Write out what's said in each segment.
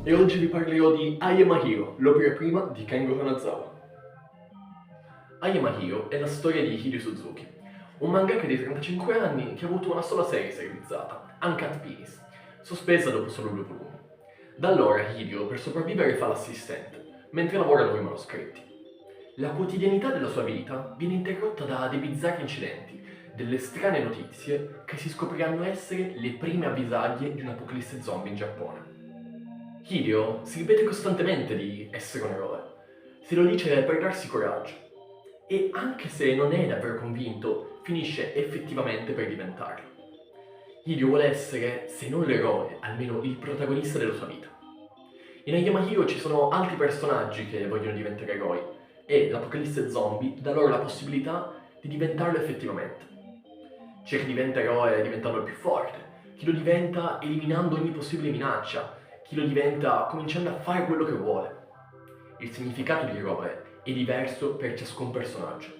e oggi vi parlerò di I Am a Hero, l'opera prima di Kengo Hanazawa. I Am a Hero è la storia di Hideo Suzuki, un mangaka di 35 anni che ha avuto una sola serie serializzata, Uncut Penis, sospesa dopo solo 2 volumi. Da allora Hideo per sopravvivere fa l'assistente, mentre lavora a nuovi manoscritti. La quotidianità della sua vita viene interrotta da dei bizzarri incidenti, delle strane notizie che si scopriranno essere le prime avvisaglie di un'apocalisse zombie in Giappone. Hideo si ripete costantemente di essere un eroe, se lo dice per darsi coraggio, e anche se non è davvero convinto, finisce effettivamente per diventarlo. Hideo vuole essere, se non l'eroe, almeno il protagonista della sua vita. In I Am a Hero ci sono altri personaggi che vogliono diventare eroi, e l'apocalisse zombie dà loro la possibilità di diventarlo effettivamente. C'è chi diventa eroe diventando il più forte, chi lo diventa eliminando ogni possibile minaccia, chi lo diventa cominciando a fare quello che vuole. Il significato di eroe è diverso per ciascun personaggio.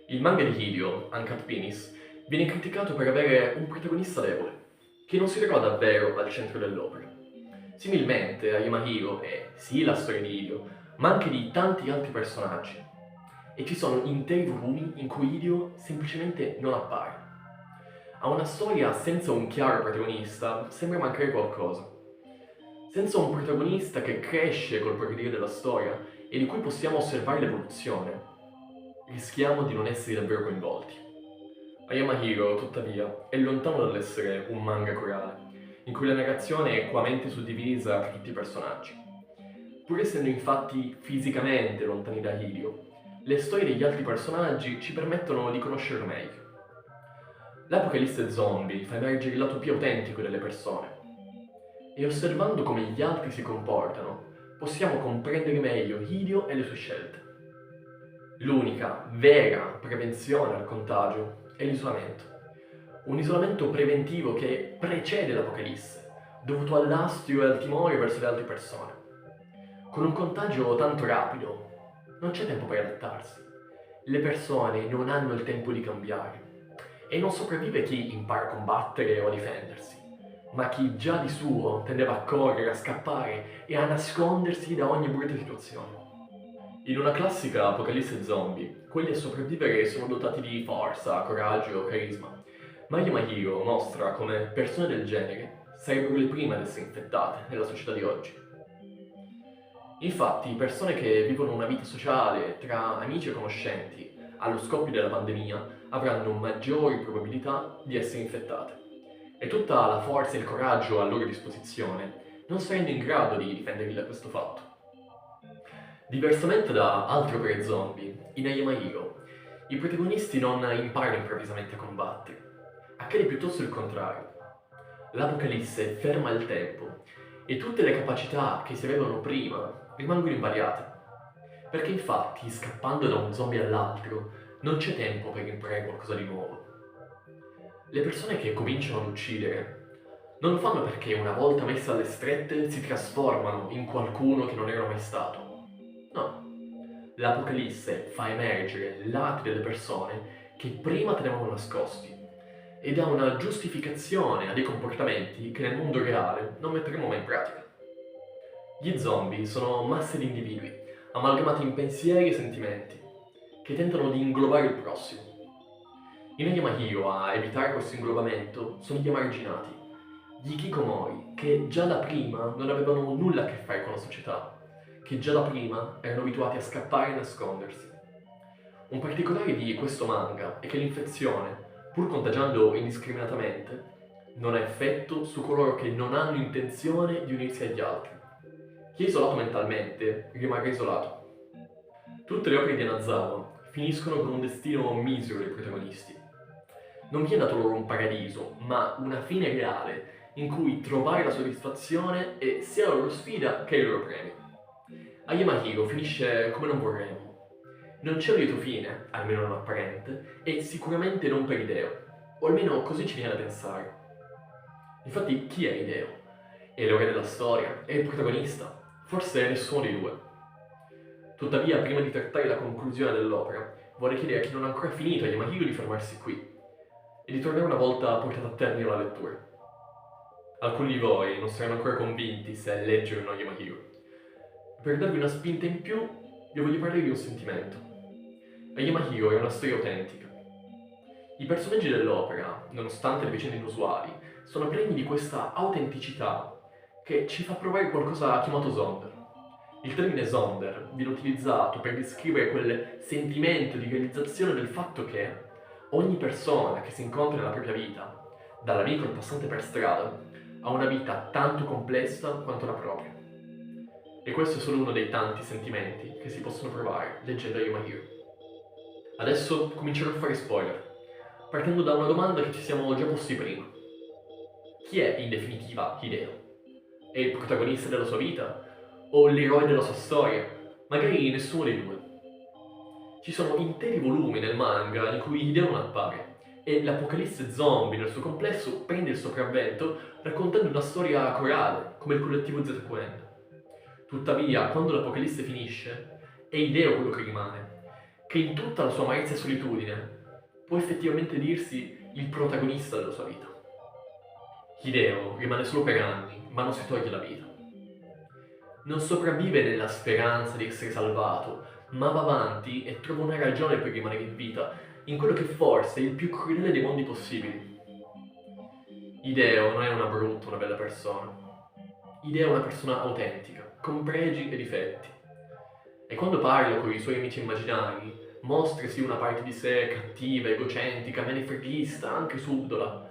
Il manga di Hideo, Uncut Penis, viene criticato per avere un protagonista debole, che non si trova davvero al centro dell'opera. Similmente, I Am a Hero è sì la storia di Hideo, ma anche di tanti altri personaggi. E ci sono interi volumi in cui Hideo semplicemente non appare. A una storia senza un chiaro protagonista sembra mancare qualcosa. Senza un protagonista che cresce col progredire della storia e di cui possiamo osservare l'evoluzione, rischiamo di non essere davvero coinvolti. I Am a Hero, tuttavia, è lontano dall'essere un manga corale, in cui la narrazione è equamente suddivisa tra tutti i personaggi. Pur essendo infatti fisicamente lontani da Hideo, le storie degli altri personaggi ci permettono di conoscerlo meglio. L'apocalisse zombie fa emergere il lato più autentico delle persone, e osservando come gli altri si comportano, possiamo comprendere meglio Hideo e le sue scelte. L'unica vera prevenzione al contagio è l'isolamento. Un isolamento preventivo che precede l'apocalisse, dovuto all'astio e al timore verso le altre persone. Con un contagio tanto rapido, non c'è tempo per adattarsi. Le persone non hanno il tempo di cambiare. E non sopravvive chi impara a combattere o a difendersi, ma chi già di suo tendeva a correre, a scappare e a nascondersi da ogni brutta situazione. In una classica apocalisse zombie, quelli a sopravvivere sono dotati di forza, coraggio, carisma, ma I Am a Hero mostra come persone del genere sarebbero le prime ad essere infettate nella società di oggi. Infatti, persone che vivono una vita sociale tra amici e conoscenti allo scoppio della pandemia avranno maggiori probabilità di essere infettate. E tutta la forza e il coraggio a loro disposizione non saranno in grado di difenderli da questo fatto. Diversamente da altre opere zombie, in I Am a Hero, i protagonisti non imparano improvvisamente a combattere. Accade piuttosto il contrario. L'apocalisse ferma il tempo e tutte le capacità che si avevano prima rimangono invariate. Perché infatti, scappando da un zombie all'altro, non c'è tempo per imparare qualcosa di nuovo. Le persone che cominciano ad uccidere non lo fanno perché una volta messe alle strette si trasformano in qualcuno che non erano mai stato. No, l'apocalisse fa emergere lati delle persone che prima tenevano nascosti e dà una giustificazione a dei comportamenti che nel mondo reale non metteremo mai in pratica. Gli zombie sono masse di individui, amalgamati in pensieri e sentimenti, che tentano di inglobare il prossimo. In I Am a Hero a evitare questo inglobamento sono gli emarginati, gli hikikomori, che già da prima non avevano nulla a che fare con la società, che già da prima erano abituati a scappare e nascondersi. Un particolare di questo manga è che l'infezione, pur contagiando indiscriminatamente, non ha effetto su coloro che non hanno intenzione di unirsi agli altri. Chi è isolato mentalmente rimarrà isolato. Tutte le opere di Hanazawa finiscono con un destino misero dei protagonisti. Non viene dato loro un paradiso, ma una fine reale in cui trovare la soddisfazione è sia la loro sfida che il loro premio. I Am a Hero finisce come non vorremmo. Non c'è un lieto fine, almeno non apparente, e sicuramente non per Hideo, o almeno così ci viene da pensare. Infatti, chi è Hideo? È l'eroe della storia? È il protagonista? Forse nessuno dei due. Tuttavia, prima di trattare la conclusione dell'opera, vorrei chiedere a chi non ha ancora finito I Am a Hero di fermarsi qui e di tornare una volta portata a termine la lettura. Alcuni di voi non saranno ancora convinti se leggere o no Yamahiro. Per darvi una spinta in più, vi voglio parlare di un sentimento. Yamahiro è una storia autentica. I personaggi dell'opera, nonostante le vicende inusuali, sono pregni di questa autenticità che ci fa provare qualcosa chiamato Sonder. Il termine Sonder viene utilizzato per descrivere quel sentimento di realizzazione del fatto che ogni persona che si incontra nella propria vita, dall'amico al passante per strada, ha una vita tanto complessa quanto la propria. E questo è solo uno dei tanti sentimenti che si possono provare leggendo Yamahiro. Adesso comincerò a fare spoiler, partendo da una domanda che ci siamo già posti prima. Chi è in definitiva Hideo? È il protagonista della sua vita? O l'eroe della sua storia? Magari nessuno dei due. Ci sono interi volumi nel manga in cui Hideo non appare e l'apocalisse zombie nel suo complesso prende il sopravvento raccontando una storia corale, come il collettivo ZQN. Tuttavia, quando l'apocalisse finisce, è Hideo quello che rimane, che in tutta la sua amarezza e solitudine può effettivamente dirsi il protagonista della sua vita. Hideo rimane solo per anni, ma non si toglie la vita. Non sopravvive nella speranza di essere salvato, ma va avanti e trova una ragione per rimanere in vita, in quello che forse è il più crudele dei mondi possibili. Hideo non è una brutta, una bella persona. Hideo è una persona autentica, con pregi e difetti. E quando parla con i suoi amici immaginari, mostra sì una parte di sé cattiva, egocentrica, menefreghista, anche subdola.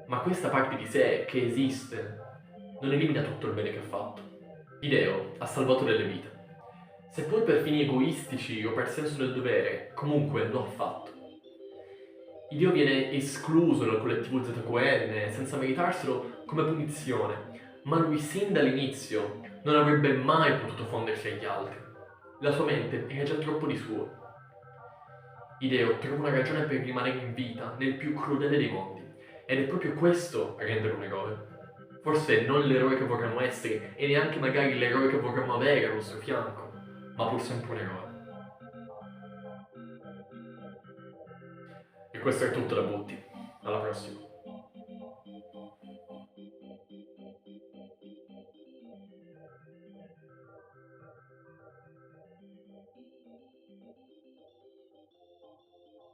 Ma questa parte di sé, che esiste, non elimina tutto il bene che ha fatto. Hideo ha salvato delle vite. Seppur per fini egoistici o per senso del dovere, comunque lo ha fatto. Hideo viene escluso dal collettivo ZQN senza meritarselo come punizione, ma lui sin dall'inizio non avrebbe mai potuto fondersi agli altri. La sua mente era già troppo di suo. Hideo trova una ragione per rimanere in vita nel più crudele dei mondi, ed è proprio questo a rendere un eroe. Forse non l'eroe che vorremmo essere e neanche magari l'eroe che vorremmo avere al nostro fianco, ma pur sempre un eroe. E questo è tutto da Butti. Alla prossima.